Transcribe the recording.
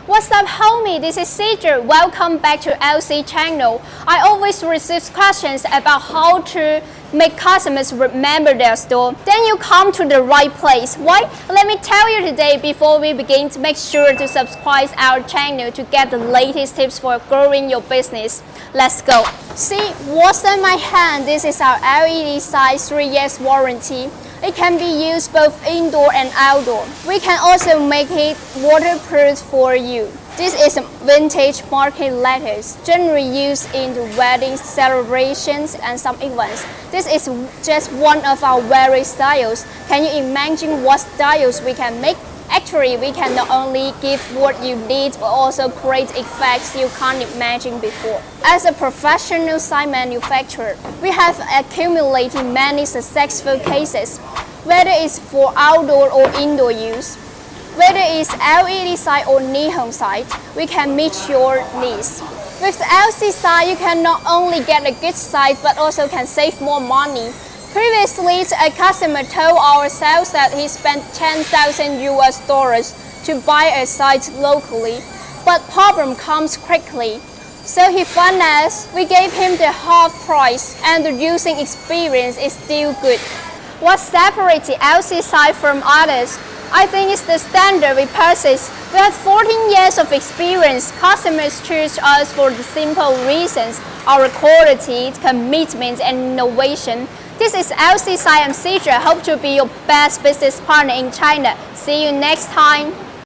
What's up, homie? This is Cedric. Welcome back to LC channel. I always receive questions about how to make customers remember their store. Then you come to the right place. Why? Let me tell you today. Before we begin, make sure to subscribe our channel to get the latest tips for growing your business. Let's go. See what's in my hand? This is our LED size 3 years warranty. It can be used both indoor and outdoor. We can also make it waterproof for you. This is vintage market letters, generally used in the weddings, celebrations, and some events. This is just one of our various styles. Can you imagine what styles we can make? Actually, we can not only give what you need, but also create effects you can't imagine before. As a professional sign manufacturer, we have accumulated many successful cases, whether it's for outdoor or indoor use. Whether it's LED sign or neon sign, we can meet your needs. With the LC sign, you can not only get a good sign, but also can save more money. Previously, a customer told our sales that he spent $10,000 to buy a site locally, but problem comes quickly. So he found us. We gave him the half price, and the using experience is still good. What separates the LC site from others? I think it's the standard we possess. We have 14 years of experience. Customers choose us for the simple reasons: our quality, commitment, and innovation. This is LCSIGN. I'm Cedric. I hope to be your best business partner in China. See you next time.